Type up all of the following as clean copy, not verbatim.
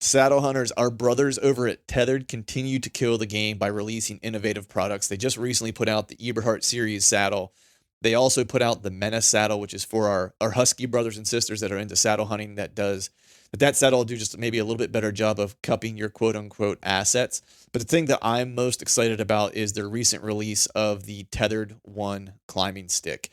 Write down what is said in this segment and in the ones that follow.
Saddle hunters, our brothers over at Tethered continue to kill the game by releasing innovative products. They just recently put out the Eberhard Series saddle. They also put out the Menace saddle, which is for our Husky brothers and sisters that are into saddle hunting. That saddle will do just maybe a little bit better job of cupping your quote unquote assets. But the thing that I'm most excited about is their recent release of the Tethered One climbing stick.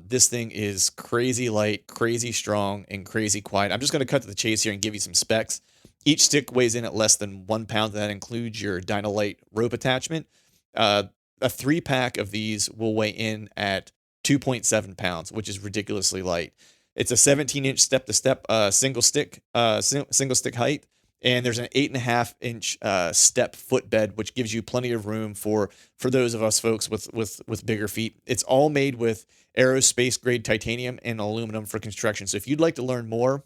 This thing is crazy light, crazy strong, and crazy quiet. I'm just going to cut to the chase here and give you some specs. Each stick weighs in at less than 1 pound. That includes your Dynalite rope attachment. A 3-pack of these will weigh in at 2.7 pounds, which is ridiculously light. It's a 17-inch step-to-step single stick height, and there's an 8.5-inch step footbed, which gives you plenty of room for those of us folks with bigger feet. It's all made with aerospace-grade titanium and aluminum for construction. So if you'd like to learn more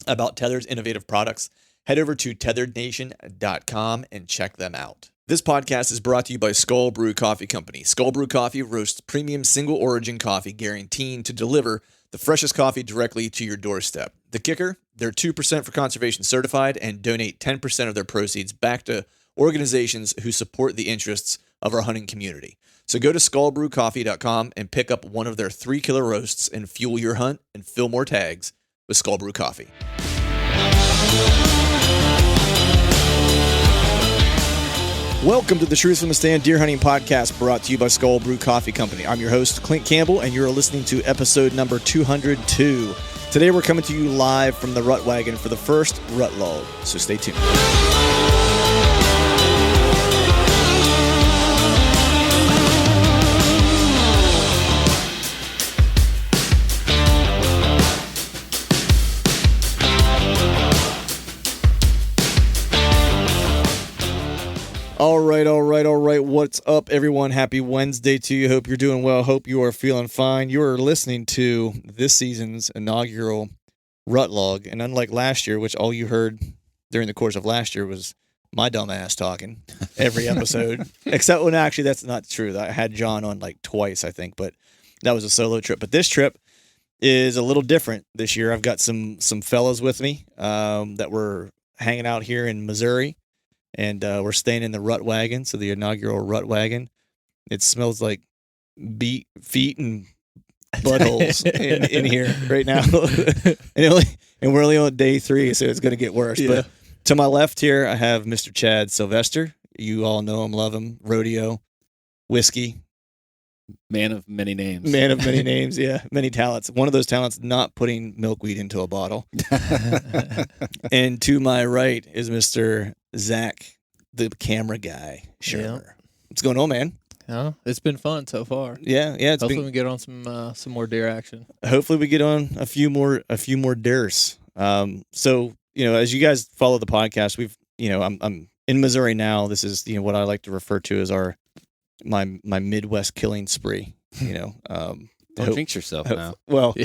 about Tethered's innovative products, head over to tetherednation.com and check them out. This podcast is brought to you by Skull Brew Coffee Company. Skull Brew Coffee roasts premium single origin coffee, guaranteeing to deliver the freshest coffee directly to your doorstep. The kicker, they're 2% for conservation certified and donate 10% of their proceeds back to organizations who support the interests of our hunting community. So go to skullbrewcoffee.com and pick up one of their 3-killer roasts and fuel your hunt and fill more tags with Skull Brew Coffee. Welcome to the Truth from the Stand Deer Hunting Podcast, brought to you by Skull Brew Coffee Company. I'm your host, Clint Campbell, and you're listening to episode number 202. Today we're coming to you live from the Rut Wagon for the first Rut Log, so stay tuned. All right. What's up, everyone? Happy Wednesday to you. Hope you're doing well. Hope you are feeling fine. You are listening to this season's inaugural Rut Log. And unlike last year, which all you heard during the course of last year was my dumb ass talking every episode, except when actually that's not true. I had John on like twice, I think, but that was a solo trip. But this trip is a little different this year. I've got some fellows with me that were hanging out here in Missouri. And we're staying in the Rut Wagon, so the inaugural Rut Wagon. It smells like feet and buttholes in here right now. and we're only on day 3, so it's going to get worse. Yeah. But to my left here, I have Mr. Chad Sylvester. You all know him, love him. Rodeo, whiskey. Man of many names. Man of many names, yeah. Many talents. One of those talents, not putting milkweed into a bottle. And to my right is Mr. Zach, the camera guy. Sure. Yeah. What's going on, man? Yeah, it's been fun so far. Yeah. Hopefully we get on some more deer action. Hopefully we get on a few more deers. So, as you guys follow the podcast, I'm in Missouri now. This is what I like to refer to as my Midwest killing spree. Don't jinx yourself now. Well,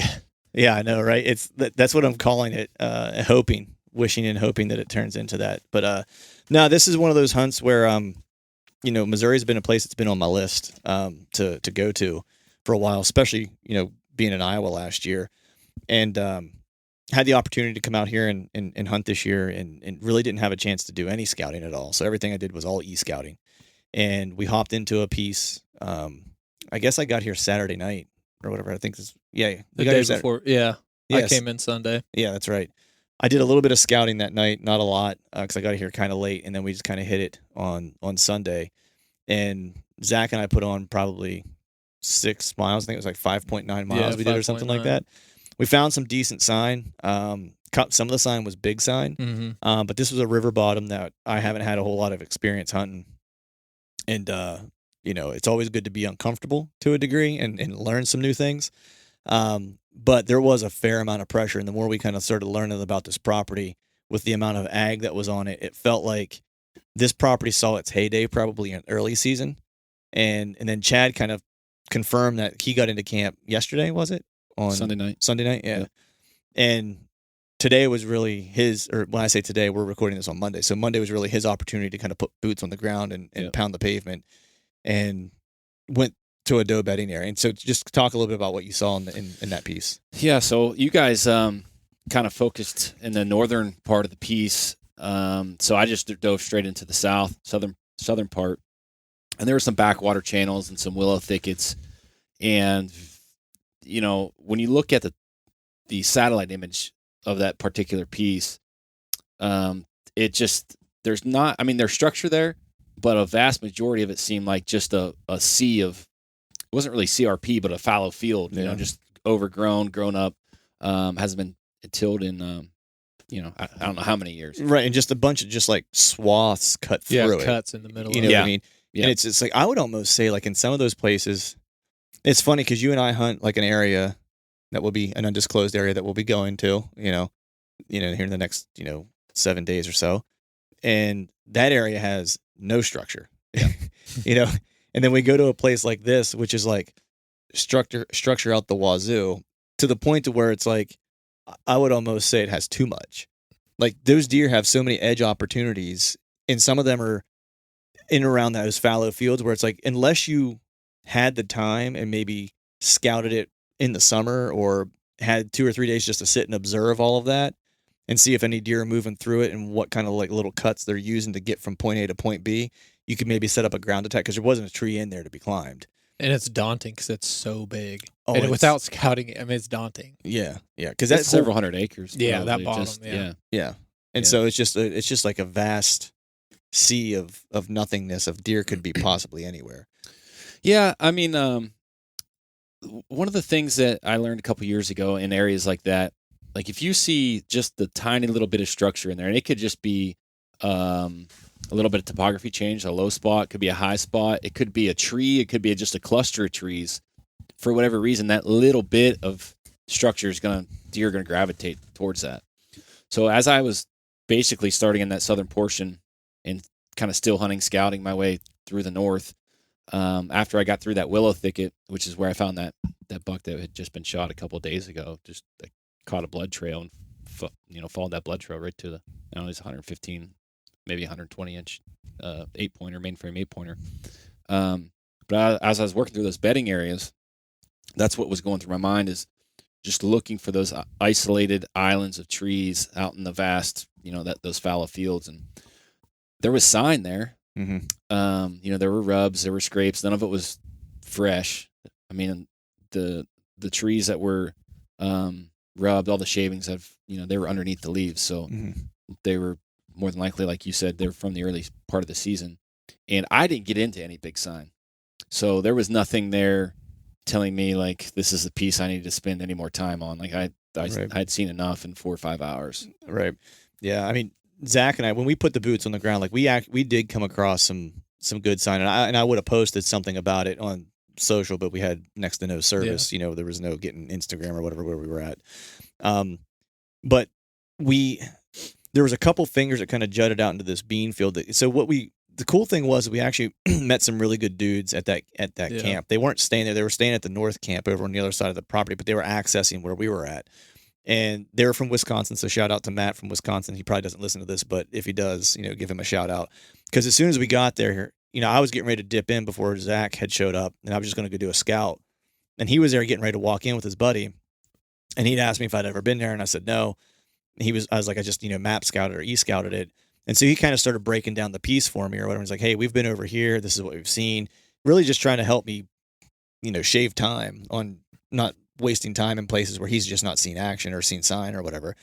yeah, I know, right? That's what I'm calling it. Wishing and hoping that it turns into that. But no, this is one of those hunts where Missouri's been a place that's been on my list to go to for a while, especially being in Iowa last year, and had the opportunity to come out here and hunt this year, and really didn't have a chance to do any scouting at all. So everything I did was all e-scouting. And we hopped into a piece. I guess I got here Saturday night or whatever. I think the day before. Yeah. Yes. I came in Sunday. Yeah, that's right. I did a little bit of scouting that night, not a lot, because I got here kind of late, and then we just kind of hit it on Sunday. And Zach and I put on probably 6 miles. I think it was like 5.9 miles we did or something like that. We found some decent sign. Some of the sign was big sign, but this was a river bottom that I haven't had a whole lot of experience hunting. And, it's always good to be uncomfortable to a degree and learn some new things. But there was a fair amount of pressure. And the more we kind of started learning about this property with the amount of ag that was on it, it felt like this property saw its heyday probably in early season. And then Chad kind of confirmed that he got into camp yesterday, was it? On Sunday night, yeah. And today was really when I say today, we're recording this on Monday. So Monday was really his opportunity to kind of put boots on the ground and pound the pavement, and went to a doe bedding area. And so just talk a little bit about what you saw in that piece. Yeah, so you guys kind of focused in the northern part of the piece So I just dove straight into the southern part, and there were some backwater channels and some willow thickets. And when you look at the satellite image of that particular piece, it just there's not. I mean, there's structure there, but a vast majority of it seemed like just a sea of. It wasn't really CRP, but a fallow field. Just overgrown, grown up. Hasn't been tilled in. I don't know how many years. Right, and just a bunch of just like swaths cut through it. Cuts in the middle. You know what I mean? Yeah. And it's like I would almost say like in some of those places, it's funny because you and I hunt like an area that will be an undisclosed area that we'll be going to, here in the next 7 days or so, and that area has no structure. Yeah. And then we go to a place like this, which is like structure out the wazoo to the point to where it's like, I would almost say it has too much. Like those deer have so many edge opportunities, and some of them are in and around those fallow fields where it's like, unless you had the time and maybe scouted it in the summer or had 2 or 3 days just to sit and observe all of that and see if any deer are moving through it and what kind of like little cuts they're using to get from point A to point B, you could maybe set up a ground attack because there wasn't a tree in there to be climbed. And it's daunting because it's so big. And without scouting it, I mean, it's daunting. Yeah, yeah, because that's several hundred acres. Yeah, that bottom. Yeah. And so it's just like a vast sea of nothingness of deer could be possibly anywhere. Yeah, I mean, one of the things that I learned a couple years ago in areas like that, like if you see just the tiny little bit of structure in there, and it could just be a little bit of topography change, a low spot, it could be a high spot, it could be a tree, it could be just a cluster of trees. For whatever reason, that little bit of structure deer are gonna gravitate towards that. So as I was basically starting in that southern portion and kind of still hunting, scouting my way through the north, after I got through that willow thicket, which is where I found that buck that had just been shot a couple of days ago, just caught a blood trail and followed that blood trail right to the it's 115, maybe 120 inch 8-pointer, mainframe 8-pointer. But as I was working through those bedding areas, that's what was going through my mind, is just looking for those isolated islands of trees out in the vast, those fallow fields. And there was sign there. Mm-hmm. There were rubs, there were scrapes. None of it was fresh. I mean, the trees that were rubbed, all the shavings they were underneath the leaves. So they were more than likely, like you said, they're from the early part of the season. And I didn't get into any big sign. So there was nothing there telling me like this is the piece I need to spend any more time on. Like I'd seen enough in 4 or 5 hours. Right. Yeah. I mean, Zach and I, when we put the boots on the ground, like we did come across some good sign, and I would have posted something about it on social, but we had next to no service. Yeah. There was no getting Instagram or whatever where we were at. But there was a couple fingers that kind of jutted out into this bean field. So the cool thing was we actually met some really good dudes at that camp. They weren't staying there. They were staying at the north camp over on the other side of the property, but they were accessing where we were at. And they were from Wisconsin, so shout out to Matt from Wisconsin. He probably doesn't listen to this, but if he does, give him a shout out. Because as soon as we got there, I was getting ready to dip in before Zach had showed up, and I was just going to go do a scout. And he was there getting ready to walk in with his buddy, and he'd asked me if I'd ever been there, and I said no. I was like, I just map scouted or e-scouted it. And so he kind of started breaking down the piece for me or whatever. He's like, hey, we've been over here. This is what we've seen. Really just trying to help me, shave time on not wasting time in places where he's just not seen action or seen sign or whatever.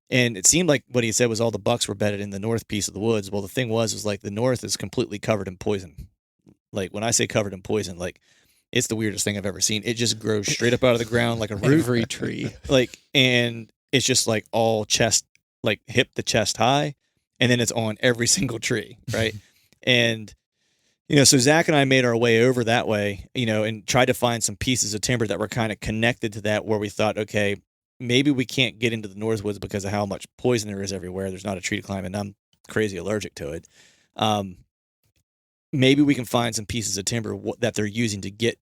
And it seemed like what he said was all the bucks were bedded in the north piece of the woods. Well, the thing was like the north is completely covered in poison. Like when I say covered in poison, like it's the weirdest thing I've ever seen. It just grows straight up out of the ground like a root. Every tree. And it's just like all chest, like hip to chest high. And then it's on every single tree, right? And, so Zach and I made our way over that way, and tried to find some pieces of timber that were kind of connected to that where we thought, okay, maybe we can't get into the Northwoods because of how much poison there is everywhere. There's not a tree to climb, and I'm crazy allergic to it. Maybe we can find some pieces of timber that they're using to get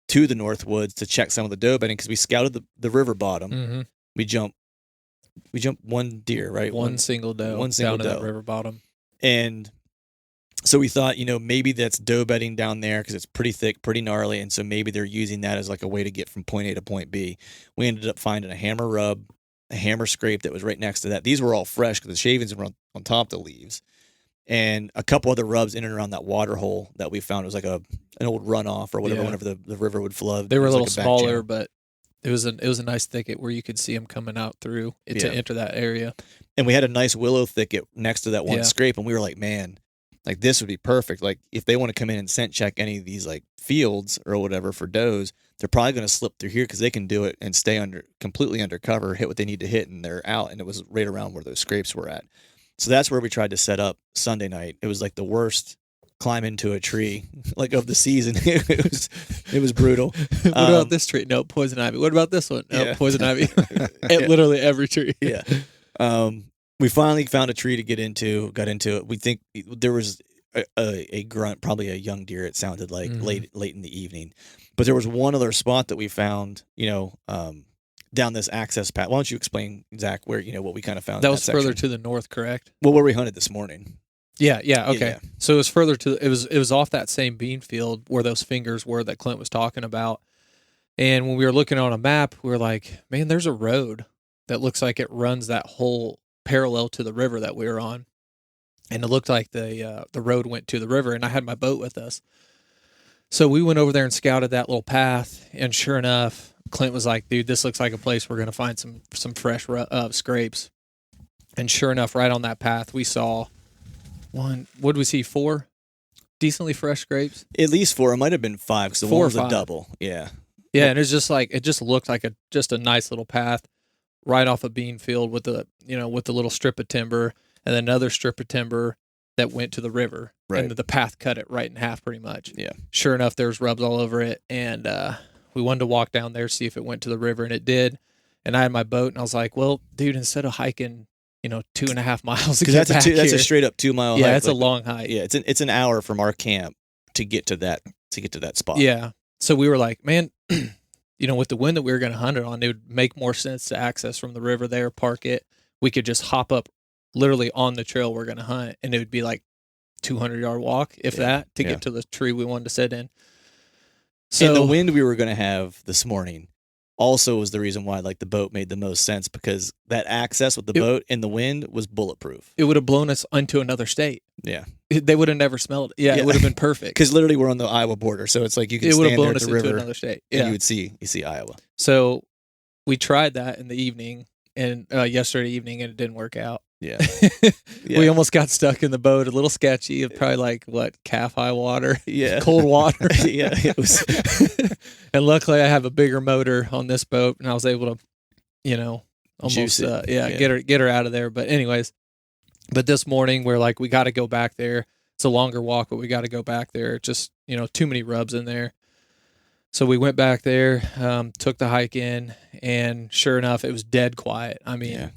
to the Northwoods to check some of the doe bedding because we scouted the river bottom. Mm-hmm. We jumped one deer, right? One single doe down in that river bottom. And so we thought, maybe that's doe bedding down there because it's pretty thick, pretty gnarly. And so maybe they're using that as like a way to get from point A to point B. We ended up finding a hammer rub hammer scrape that was right next to that. These were all fresh because the shavings were on top of the leaves. And a couple other rubs in and around that water hole that we found. It was like an old runoff or whatever. Yeah. Whenever the river would flood, They were a little like a back smaller, channel. but it was a nice thicket where you could see them coming out through it to enter that area. And we had a nice willow thicket next to that one Yeah. scrape, and we were like, man, like this would be perfect. Like if they want to come in and scent check any of these like fields or whatever for does, they're probably going to slip through here because they can do it and stay completely undercover, hit what they need to hit, and they're out. And it was right around where those scrapes were at. So that's where we tried to set up Sunday night. It was like the worst climb into a tree like of the season. it was brutal. What about this tree? No, poison ivy. What about this one? No, Yeah. poison ivy. Literally every tree. Yeah. We finally found a tree to get into, got into it. We think there was a grunt, probably a young deer, it sounded like, late in the evening. But there was one other spot that we found, down this access path. Why don't you explain, Zach, where, what we kind of found? That in was section? further to the north, correct? Well, where we hunted this morning. Yeah, okay. Yeah. So it was further to it was off that same bean field where those fingers were that Clint was talking about. And when we were looking on a map, we were like, man, there's a road that looks like it runs that whole parallel to the river that we were on. And it looked like the road went to the river, and I had my boat with us. So we went over there and scouted that little path, and sure enough, Clint was like, dude, this looks like a place we're going to find some fresh scrapes. And sure enough, right on that path, we saw what did we see? 4 decently fresh scrapes? At least 4. It might have been 5 because the 4 one or was a 5. double. Yeah. Yeah, and it's just like, it just looked like just a nice little path right off a bean field with the little strip of timber and then another strip of timber that went to the river. Right. And the path cut it right in half pretty much. Yeah. Sure enough, there's rubs all over it. And we wanted to walk down there, see if it went to the river, and it did. And I had my boat, and I was like, well, dude, instead of hiking, 2.5 miles to get back that's a here- straight up 2 mile hike. Yeah, it's a like, long hike. Yeah, it's an hour from our camp to get to that spot. Yeah. So we were like, man, with the wind that we were going to hunt it on, it would make more sense to access from the river there, park it. We could just hop up literally on the trail we're going to hunt, and it would be like 200-yard walk, if that, to get to the tree we wanted to sit in. So and the wind we were going to have this morning also was the reason why like the boat made the most sense, because that access with the boat and the wind was bulletproof. It would have blown us into another state. Yeah. They would have never smelled it. Yeah, it would have been perfect. Because literally we're on the Iowa border, so it's like you can It would have stand blown there at us the into river another state. and Yeah. you see Iowa. So we tried that in the evening and yesterday evening, and it didn't work out. Yeah. We almost got stuck in the boat, a little sketchy, probably like calf high water, Yeah. cold water. Yeah. It was. And luckily I have a bigger motor on this boat, and I was able to, almost, Juice it. Yeah. get her out of there. But anyways, this morning we're like, we got to go back there. It's a longer walk, but we got to go back there. Just, too many rubs in there. So we went back there, took the hike in, and sure enough, it was dead quiet. I mean, Yeah.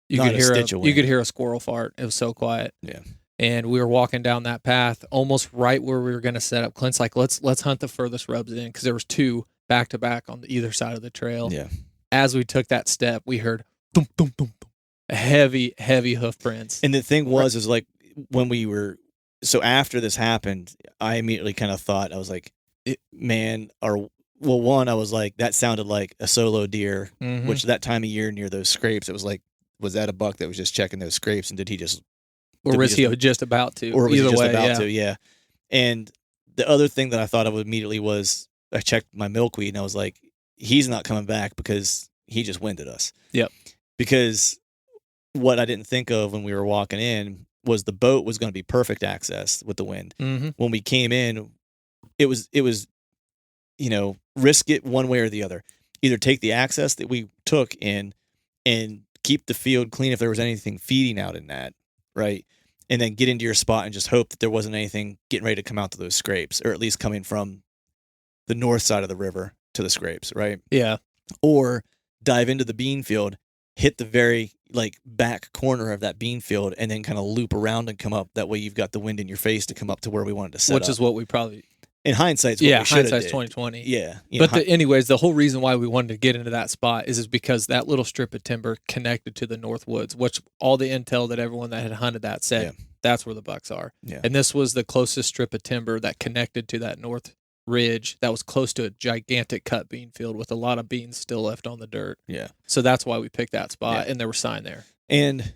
you Not could a hear stitch of you could wind. hear a squirrel fart. It was so quiet. Yeah. And we were walking down that path, almost right where we were going to set up. Clint's like, let's hunt the furthest rubs in, because there was 2 back to back on either side of the trail. Yeah. As we took that step, we heard thump, thump, thump, thump, heavy hoof prints. And the thing is like when we were, so after this happened, I immediately kind of thought, I was like, one, I was like, that sounded like a solo deer, Mhm. which that time of year near those scrapes, it was like, was that a buck that was just checking those scrapes, and did he just, or did we was he just about to? or was Either he just way, about yeah. to? Yeah. And the other thing that I thought of immediately was I checked my milkweed, and I was like, he's not coming back because he just winded us. Yep. Because what I didn't think of when we were walking in was the boat was going to be perfect access with the wind. Mhm. When we came in, it was, risk it one way or the other. Either take the access that we took in and keep the field clean if there was anything feeding out in that, right? And then get into your spot and just hope that there wasn't anything getting ready to come out to those scrapes, or at least coming from the north side of the river to the scrapes, right? Yeah. Or dive into the bean field, hit the very back corner of that bean field, and then kind of loop around and come up. That way you've got the wind in your face to come up to where we wanted to set Which up. is what we probably. In hindsight, we should have hindsight's did. 2020. Yeah. But anyways, the whole reason why we wanted to get into that spot is because that little strip of timber connected to the North Woods, which all the intel that everyone that had hunted that said that's where the bucks are. Yeah. And this was the closest strip of timber that connected to that North ridge that was close to a gigantic cut bean field with a lot of beans still left on the dirt. Yeah. So that's why we picked that spot, Yeah. and there was sign there. And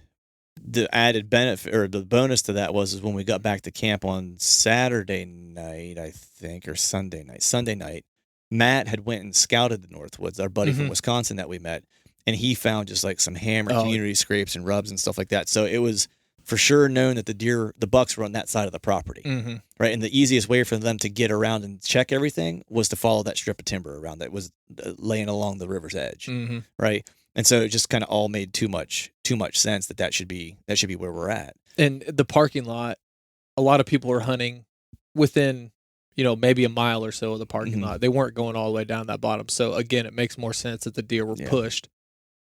the added benefit or the bonus to that was when we got back to camp on Saturday night, I think, or Sunday night, Matt had went and scouted the Northwoods, our buddy from Wisconsin that we met, and he found just like some hammer community scrapes and rubs and stuff like that. So it was for sure known that the bucks were on that side of the property, right? And the easiest way for them to get around and check everything was to follow that strip of timber around that was laying along the river's edge, right? And so it just kind of all made too much sense that should be where we're at. And the parking lot, a lot of people were hunting within, maybe a mile or so of the parking lot. They weren't going all the way down that bottom. So again, it makes more sense that the deer were pushed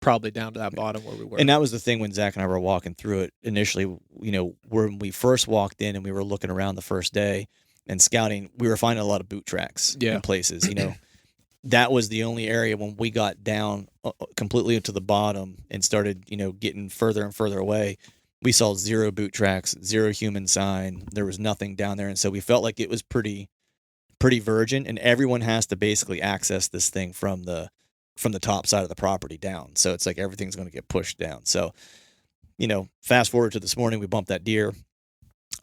probably down to that bottom where we were. And that was the thing when Zach and I were walking through it initially, when we first walked in and we were looking around the first day and scouting, we were finding a lot of boot tracks in places, That was the only area when we got down completely to the bottom and started, getting further and further away. We saw 0 boot tracks, 0 human sign. There was nothing down there. And so we felt like it was pretty virgin, and everyone has to basically access this thing from the top side of the property down. So it's like everything's going to get pushed down. So, fast forward to this morning, we bumped that deer.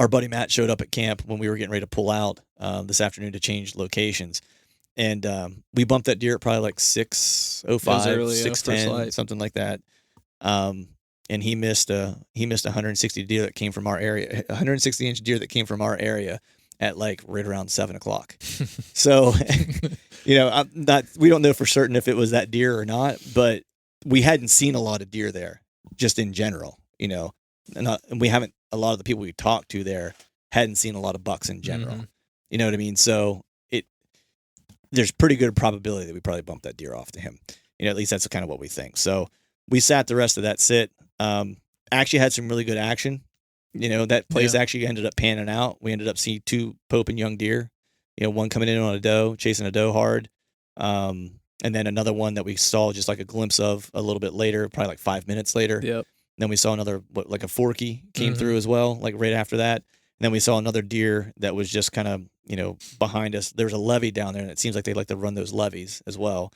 Our buddy Matt showed up at camp when we were getting ready to pull out this afternoon to change locations. And we bumped that deer at probably like 6:05, 6:10, something like that. And he missed a 160 deer that came from our area, 160-inch deer that came from our area at like right around 7:00. So, we don't know for certain if it was that deer or not, but we hadn't seen a lot of deer there, just in general, and we haven't. A lot of the people we talked to there hadn't seen a lot of bucks in general. You know what I mean? So there's pretty good probability that we probably bumped that deer off to him. At least that's kind of what we think. So we sat the rest of that sit. Actually had some really good action. That place actually ended up panning out. We ended up seeing 2 Pope and young deer. One coming in on a doe, chasing a doe hard. And then another one that we saw just like a glimpse of a little bit later, probably like 5 minutes later. Yep. Then we saw another, like a forky came through as well, like right after that. And then we saw another deer that was just kind of, behind us. There was a levee down there, and it seems like they like to run those levees as well.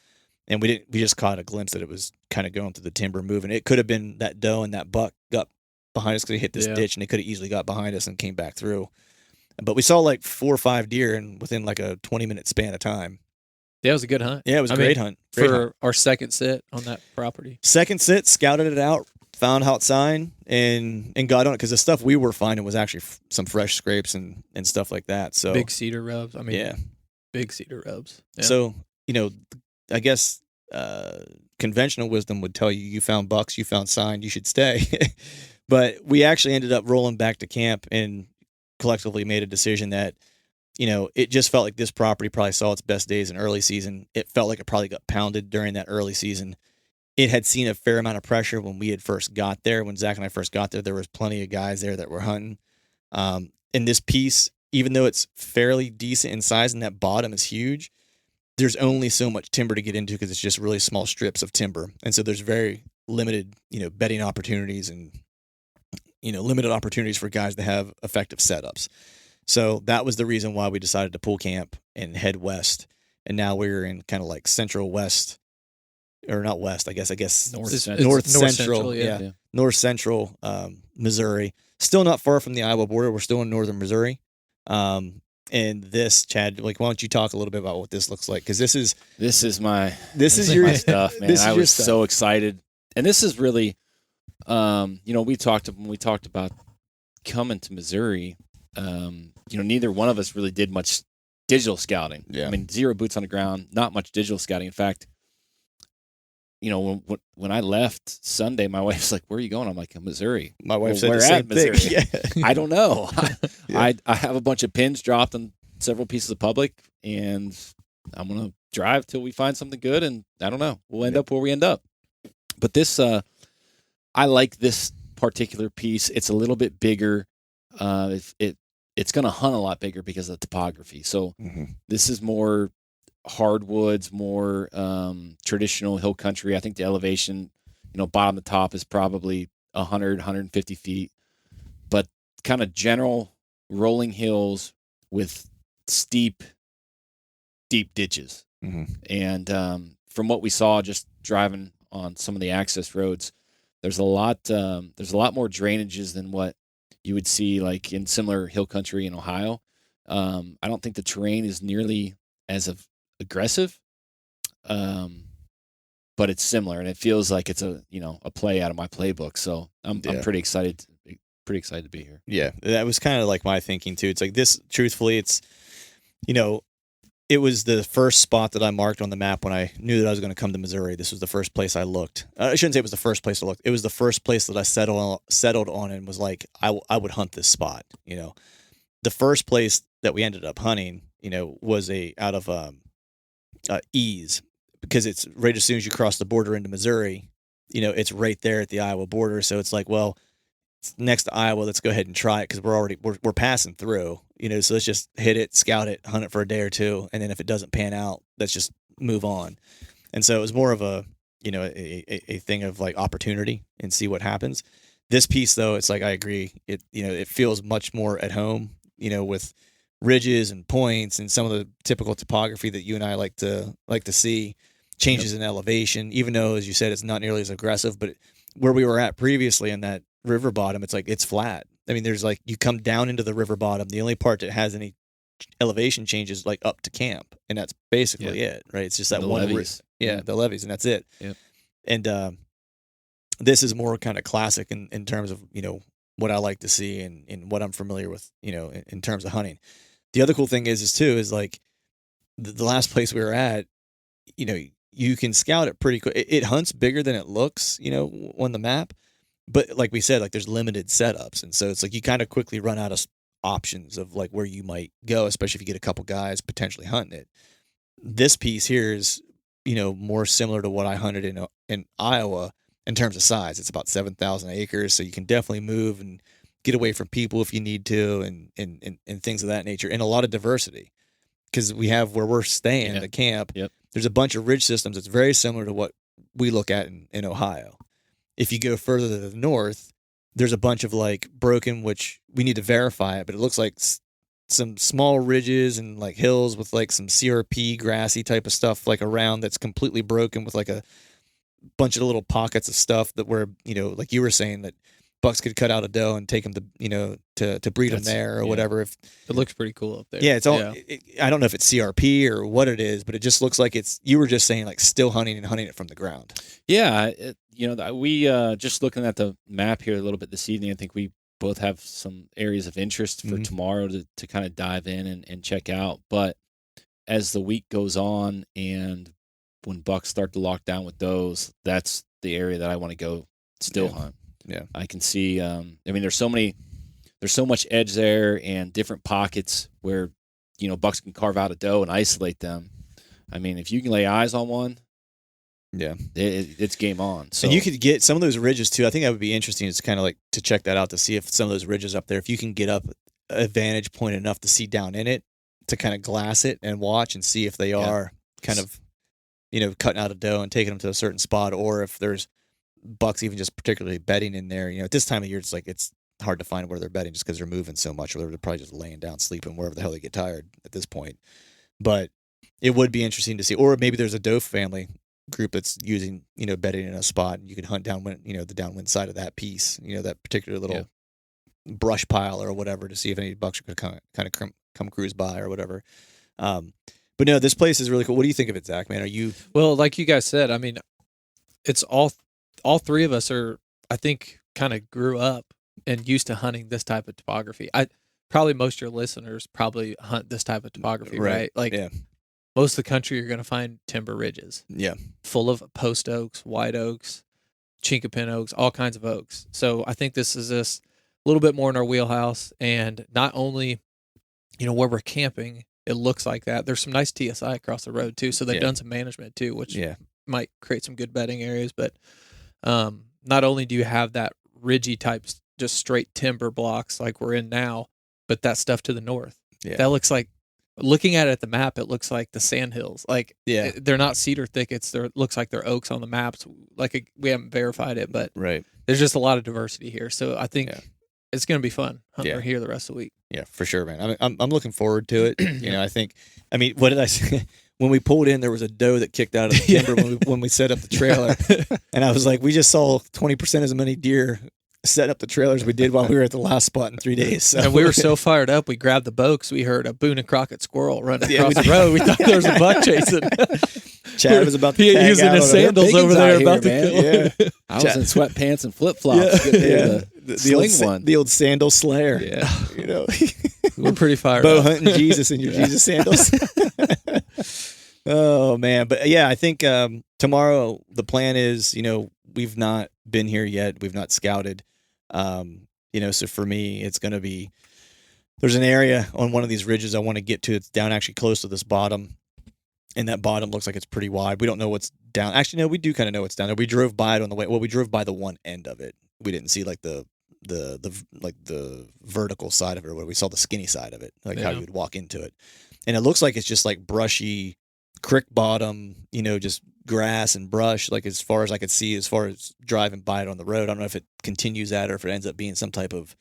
And we just caught a glimpse that it was kind of going through the timber moving. It could have been that doe and that buck got behind us because he hit this ditch, and they could have easily got behind us and came back through. But we saw like 4 or 5 deer within like a 20-minute span of time. Yeah, it was a good hunt. Yeah, it was a great hunt. Our second sit on that property. Second sit, scouted it out, found out sign, and got on it because the stuff we were finding was actually some fresh scrapes and stuff like that. So big cedar rubs. Big cedar rubs. Yeah. So, I guess conventional wisdom would tell you found bucks, you found sign, you should stay. But we actually ended up rolling back to camp and collectively made a decision that, it just felt like this property probably saw its best days in early season. It felt like it probably got pounded during that early season. It had seen a fair amount of pressure when we had first got there. When Zach and I first got there, there was plenty of guys there that were hunting. In this piece, even though it's fairly decent in size and that bottom is huge, there's only so much timber to get into because it's just really small strips of timber. And so there's very limited, bedding opportunities and, limited opportunities for guys to have effective setups. So that was the reason why we decided to pull camp and head west. And now we're in kind of like central west, or not west, I guess north central, north central Missouri. Still not far from the Iowa border. We're still in northern Missouri. And this, Chad, why don't you talk a little bit about what this looks like? Because this is my stuff, man. I was so excited, and this is really, when we talked about coming to Missouri, neither one of us really did much digital scouting. Yeah. I mean, 0 boots on the ground, not much digital scouting. In fact, when I left Sunday, my wife's like, "Where are you going?" I'm like, "Missouri." My wife said the same Missouri? thing. Yeah. I don't know. I have a bunch of pins dropped on several pieces of public, and I'm gonna drive till we find something good. And I don't know. We'll end up where we end up. But this, I like this particular piece. It's a little bit bigger. It's gonna hunt a lot bigger because of the topography. So this is more hardwoods, more traditional hill country. I think the elevation, bottom to top is probably 100, 150 feet, but kind of general rolling hills with steep deep ditches. Mm-hmm. And from what we saw just driving on some of the access roads, there's a lot more drainages than what you would see like in similar hill country in Ohio. I don't think the terrain is nearly as aggressive, but it's similar, and it feels like it's a play out of my playbook. So I'm pretty excited. Pretty excited to be here. Yeah, that was kind of like my thinking too. It's like this. Truthfully, it's it was the first spot that I marked on the map when I knew that I was going to come to Missouri. This was the first place I looked. I shouldn't say it was the first place I looked. It was the first place that I settled on and was like, I would hunt this spot. The first place that we ended up hunting, was out of Ease, because it's right as soon as you cross the border into Missouri. It's right there at the Iowa border. So it's like, well, it's next to Iowa. Let's go ahead and try it because we're passing through. So let's just hit it, scout it, hunt it for a day or two, and then if it doesn't pan out, let's just move on. And so it was more of a thing of like opportunity and see what happens. This piece though, it's like I agree. It feels much more at home. With ridges and points and some of the typical topography that you and I like to see, changes in elevation. Even though, as you said, it's not nearly as aggressive, but where we were at previously in that river bottom, it's like it's flat. I mean, there's like you come down into the river bottom. The only part that has any elevation changes like up to camp, and that's basically it, right? It's just that the one levees. the levees, and that's it. Yep. And this is more kind of classic in terms of what I like to see and what I'm familiar with, in terms of hunting. The other cool thing is like the last place we were at, you can scout it pretty quick. It hunts bigger than it looks, on the map. But like we said, like there's limited setups. And so it's like you kind of quickly run out of options of like where you might go, especially if you get a couple guys potentially hunting it. This piece here is, more similar to what I hunted in Iowa in terms of size. It's about 7,000 acres. So you can definitely move and get away from people if you need to and things of that nature, and a lot of diversity. Because we have where we're staying, the camp, there's a bunch of ridge systems that's very similar to what we look at in Ohio. If you go further to the north, there's a bunch of like broken, which we need to verify it, but it looks like some small ridges and like hills with like some CRP grassy type of stuff like around that's completely broken with like a bunch of little pockets of stuff that were, like you were saying, that bucks could cut out a doe and take them to breed them there or whatever. If it looks pretty cool up there. Yeah, it's all. I don't know if it's CRP or what it is, but it just looks like it's. You were just saying like still hunting and hunting it from the ground. Yeah, we just looking at the map here a little bit this evening. I think we both have some areas of interest for tomorrow to kind of dive in and check out. But as the week goes on and when bucks start to lock down with does, that's the area that I want to go still hunt. Yeah, I can see. I mean, there's so much edge there and different pockets where bucks can carve out a doe and isolate them. I mean, if you can lay eyes on one, it's game on. So and you could get some of those ridges too. I think that would be interesting. It's kind of like to check that out to see if some of those ridges up there, if you can get up a vantage point enough to see down in it, to kind of glass it and watch and see if they are kind of cutting out a doe and taking them to a certain spot, or if there's bucks even just particularly bedding in there. At this time of year, it's hard to find where they're bedding just because they're moving so much, or they're probably just laying down sleeping wherever the hell they get tired at this point. But it would be interesting to see, or maybe there's a doe family group that's using bedding in a spot, and you could hunt downwind, the downwind side of that piece, that particular little brush pile or whatever, to see if any bucks could kind of come cruise by or whatever. But no, this place is really cool. What do you think of it, Zach? Man, are you? Well, like you guys said, I mean, it's all three of us are, I think, kind of grew up and used to hunting this type of topography. Probably most of your listeners probably hunt this type of topography, right? Like most of the country, you're going to find timber ridges, full of post oaks, white oaks, chinkapin oaks, all kinds of oaks. So I think this is just a little bit more in our wheelhouse, and not only, where we're camping, it looks like that. There's some nice TSI across the road too, so they've done some management too, which might create some good bedding areas. But not only do you have that ridgy type, just straight timber blocks like we're in now, but that stuff to the north. That looks like, looking at it at the map, it looks like the sandhills. Like they're not cedar thickets. It looks like they're oaks on the maps. Like we haven't verified it, but there's just a lot of diversity here. So I think it's going to be fun hunting Yeah. her here the rest of the week. Yeah, for sure, man. I'm looking forward to it. You know, I mean, what did I say? When we pulled in, there was a doe that kicked out of the timber when we set up the trailer, and I was like, we just saw 20% as many deer set up the trailers we did while we were at the last spot in 3 days. So. And we were so fired up, we grabbed the bow because we heard a Boone and Crockett squirrel running Yeah, across the road. We thought there was a buck chasing. Chad was about to He tag was in out his on sandals They're over biggins there out about here, to man. kill. Yeah. I was in sweatpants and flip flops. Yeah. The old sandal slayer. Yeah, You know, we're pretty fired bow up. hunting Jesus in your Jesus sandals. Oh man, but yeah, I think tomorrow the plan is, you know, we've not been here yet, we've not scouted, you know, so for me, it's going to be. There's an area on one of these ridges I want to get to. It's down actually close to this bottom, and that bottom looks like it's pretty wide. We don't know what's down. Actually, no, we do kind of know what's down there. We drove by it on the way. Well, we drove by the one end of it. We didn't see like the vertical side of it, where we saw the skinny side of it, like how you would walk into it, and it looks like it's just like brushy creek bottom, you know, just grass and brush, like as far as I could see, as far as driving by it on the road. I don't know if it continues that or if it ends up being some type of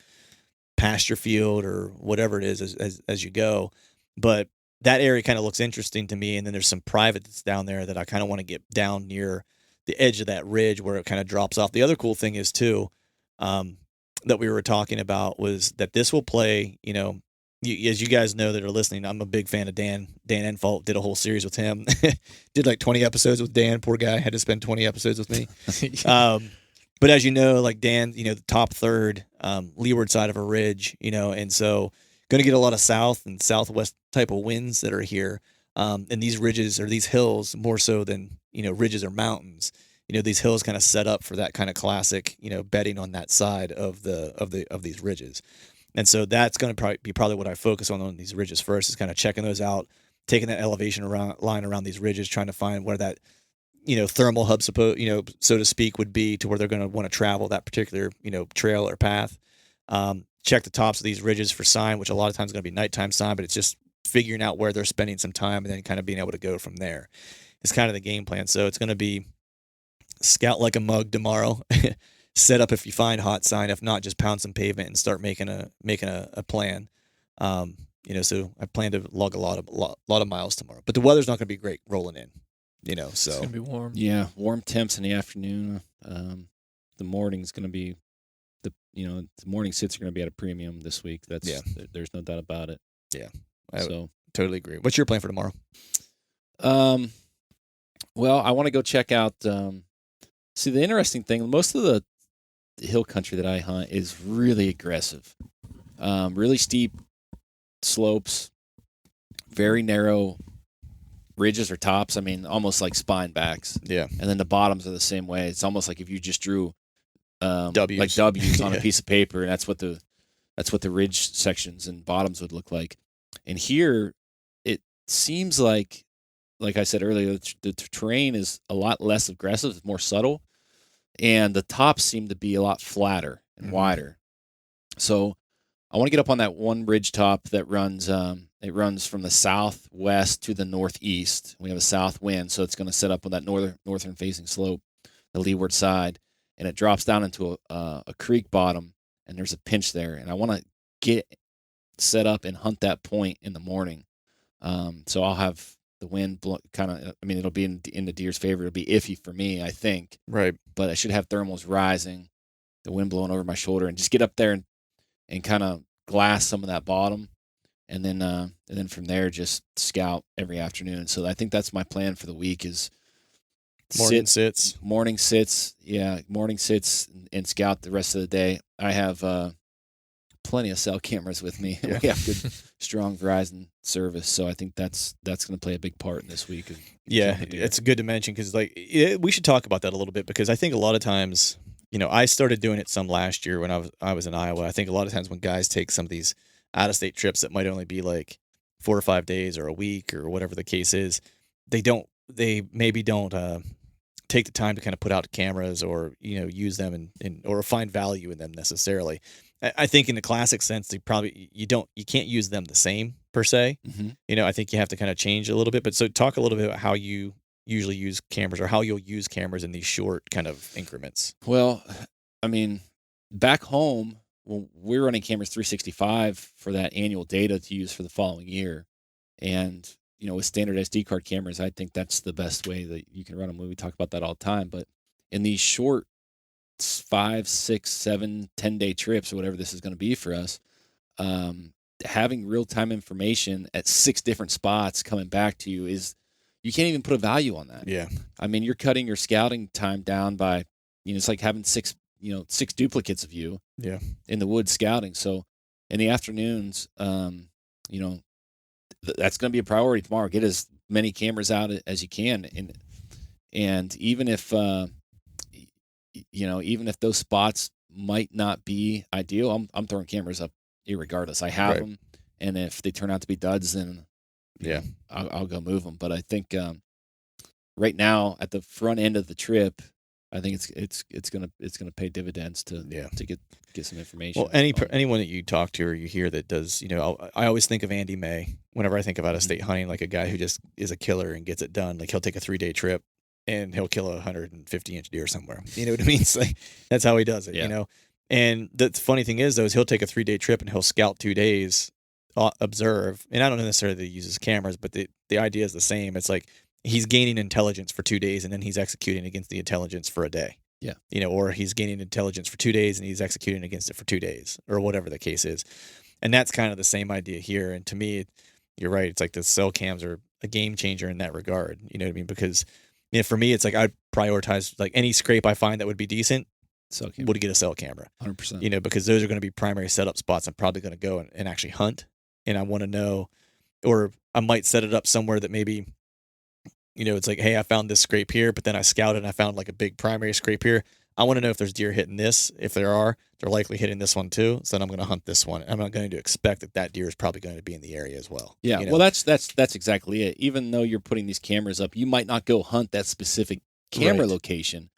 pasture field or whatever it is as you go. But that area kind of looks interesting to me. And then there's some private that's down there that I kind of want to get down near the edge of that ridge where it kind of drops off. The other cool thing is too, that we were talking about was that this will play, you know, as you guys know that are listening, I'm a big fan of Dan Enfalt. Did a whole series with him. Did like 20 episodes with Dan. Poor guy had to spend 20 episodes with me. But as you know, like Dan, you know, the top third, leeward side of a ridge, you know, and so going to get a lot of south and southwest type of winds that are here. And these ridges or these hills, more so than, you know, ridges or mountains, you know, these hills kind of set up for that kind of classic, you know, bedding on that side of these ridges. And so that's going to be probably what I focus on these ridges first, is kind of checking those out, taking that elevation line around these ridges, trying to find where that, you know, thermal hub, so to speak, would be to where they're going to want to travel that particular, you know, trail or path. Check the tops of these ridges for sign, which a lot of times is going to be nighttime sign, but it's just figuring out where they're spending some time and then kind of being able to go from there. It's kind of the game plan. So it's going to be scout like a mug tomorrow. Set up if you find hot sign. If not, just pound some pavement and start making a plan. You know, so I plan to log a lot of miles tomorrow. But the weather's not going to be great rolling in. You know, so It's going to be warm. Yeah, warm temps in the afternoon. The morning's going to be the morning sits are going to be at a premium this week. There's no doubt about it. Yeah, So totally agree. What's your plan for tomorrow? Well, I want to go check out. See, the interesting thing, most of the hill country that I hunt is really aggressive, really steep slopes, very narrow ridges or tops. I mean, almost like spine backs. Yeah, and then the bottoms are the same way. It's almost like if you just drew W's. like W's on Yeah. a piece of paper, and that's what the ridge sections and bottoms would look like. And here, it seems like I said earlier, the terrain is a lot less aggressive, it's more subtle, and the tops seem to be a lot flatter and wider. So I want to get up on that one ridge top that runs. It runs from the southwest to the northeast. We have a south wind, so it's going to set up on that northern facing slope, the leeward side, and it drops down into a creek bottom, and there's a pinch there, and I want to get set up and hunt that point in the morning. So I'll have the wind kind of. I mean, it'll be in the deer's favor. It'll be iffy for me, I think. Right. But I should have thermals rising, the wind blowing over my shoulder, and just get up there and kind of glass some of that bottom, and then from there just scout every afternoon. So I think that's my plan for the week is Morning sits, and scout the rest of the day. I have plenty of cell cameras with me. Yeah. We have good, strong Verizon service, so I think that's going to play a big part in this week. Yeah, it's good to mention because we should talk about that a little bit, because I think a lot of times, you know, I started doing it some last year when I was in Iowa. I think a lot of times when guys take some of these out of state trips that might only be like 4 or 5 days or a week or whatever the case is, they maybe don't take the time to kind of put out cameras or, you know, use them or find value in them necessarily. I think in the classic sense, you can't use them the same per se. Mm-hmm. You know, I think you have to kind of change a little bit. But so talk a little bit about how you usually use cameras, or how you'll use cameras in these short kind of increments. Well, I mean, back home, when we're running cameras 365 for that annual data to use for the following year. And, with standard SD card cameras, I think that's the best way that you can run them. We talk about that all the time. But in these short 5, 6, 7, 10-day trips or whatever this is going to be for us, having real-time information at 6 different spots coming back to you you can't even put a value on that. Yeah. I mean, you're cutting your scouting time down by, it's like having 6 duplicates of you in the woods scouting. So in the afternoons, that's going to be a priority tomorrow. Get as many cameras out as you can. And even if, even if those spots might not be ideal, I'm throwing cameras up irregardless. I have them. And if they turn out to be duds, then I'll go move them. But I think right now at the front end of the trip, I think it's gonna pay dividends to get some information. Well, anyone that you talk to or you hear that does, I always think of Andy May whenever I think of out of state hunting, like a guy who just is a killer and gets it done. Like he'll take a 3-day trip and he'll kill a 150-inch deer somewhere. You know what I mean? It's like that's how he does it. And the funny thing is though, is he'll take a 3-day trip and he'll scout 2 days, observe. And I don't necessarily that he uses cameras, but the idea is the same. It's like he's gaining intelligence for 2 days and then he's executing against the intelligence for a day. Yeah. Or he's gaining intelligence for 2 days and he's executing against it for 2 days or whatever the case is. And that's kind of the same idea here. And to me, you're right. It's like the cell cams are a game changer in that regard. You know what I mean? Because for me, it's like I'd prioritize like any scrape I find that would be decent would get a cell camera. 100%. Because those are going to be primary setup spots I'm probably going to go and actually hunt. And I want to know, or I might set it up somewhere that maybe, it's like, hey, I found this scrape here, but then I scouted and I found like a big primary scrape here. I want to know if there's deer hitting this. If there are, they're likely hitting this one too. So then I'm going to hunt this one. I'm not going to expect that deer is probably going to be in the area as well. Yeah. Well, that's exactly it. Even though you're putting these cameras up, you might not go hunt that specific camera location,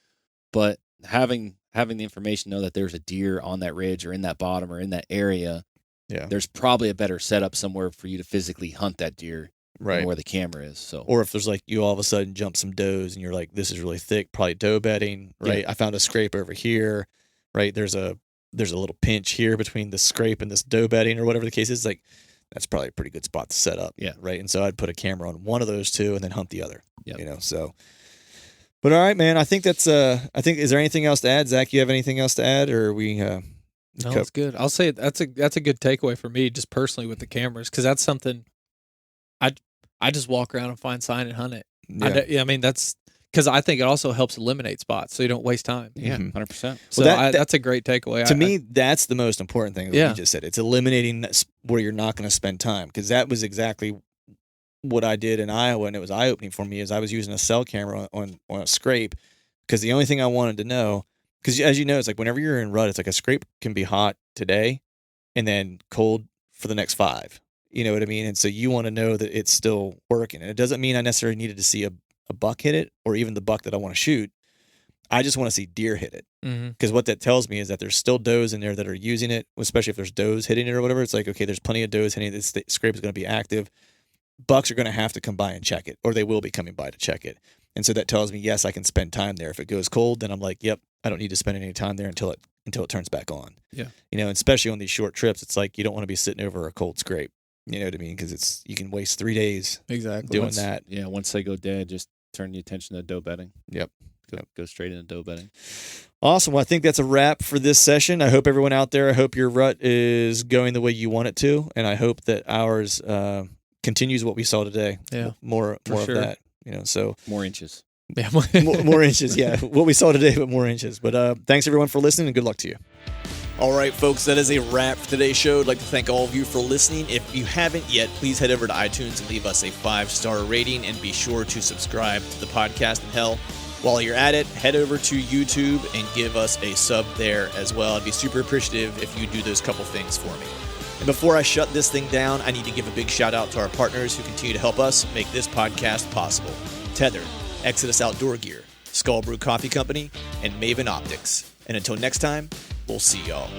but having the information, know that there's a deer on that ridge or in that bottom or in that area. Yeah. There's probably a better setup somewhere for you to physically hunt that deer. Right. Where the camera is. So, or if there's like you all of a sudden jump some does and you're like, this is really thick, probably doe bedding, right? Yeah. I found a scrape over here, right? There's a little pinch here between the scrape and this doe bedding or whatever the case is. Like that's probably a pretty good spot to set up. Yeah. Right. And so I'd put a camera on one of those two and then hunt the other. Yeah. So but all right, man, I think is there anything else to add? Zach, you have anything else to add or we No, that's good. I'll say that's a good takeaway for me just personally with the cameras, because that's something I just walk around and find sign and hunt it. Yeah. I mean, that's because I think it also helps eliminate spots so you don't waste time. Yeah, 100%. So that's a great takeaway. To me, that's the most important thing that you just said. It's eliminating where you're not going to spend time, because that was exactly what I did in Iowa, and it was eye-opening for me. Is I was using a cell camera on a scrape, because the only thing I wanted to know, because as you know, it's like whenever you're in rut, it's like a scrape can be hot today and then cold for the next 5. You know what I mean? And so you want to know that it's still working. And it doesn't mean I necessarily needed to see a buck hit it or even the buck that I want to shoot. I just want to see deer hit it. Because what that tells me is that there's still does in there that are using it, especially if there's does hitting it or whatever. It's like, okay, there's plenty of does hitting it. This scrape is going to be active. Bucks are going to have to come by and check it, or they will be coming by to check it. And so that tells me, yes, I can spend time there. If it goes cold, then I'm like, yep, I don't need to spend any time there until it turns back on. Yeah. And especially on these short trips, it's like you don't want to be sitting over a cold scrape. You know what I mean? Because you can waste 3 days doing that. Yeah, once they go dead, just turn your attention to doe bedding. Yep. Go straight into doe bedding. Awesome. Well, I think that's a wrap for this session. I hope everyone out there, I hope your rut is going the way you want it to, and I hope that ours continues what we saw today. Yeah. More of that. So more inches. Yeah. more inches. Yeah. What we saw today, but more inches. But thanks everyone for listening, and good luck to you. All right, folks, that is a wrap for today's show. I'd like to thank all of you for listening. If you haven't yet, please head over to iTunes and leave us a 5-star rating, and be sure to subscribe to the podcast. And hell, while you're at it, head over to YouTube and give us a sub there as well. I'd be super appreciative if you do those couple things for me. And before I shut this thing down, I need to give a big shout out to our partners who continue to help us make this podcast possible. Tethered, Exodus Outdoor Gear, Skull Brew Coffee Company, and Maven Optics. And until next time, we'll see y'all.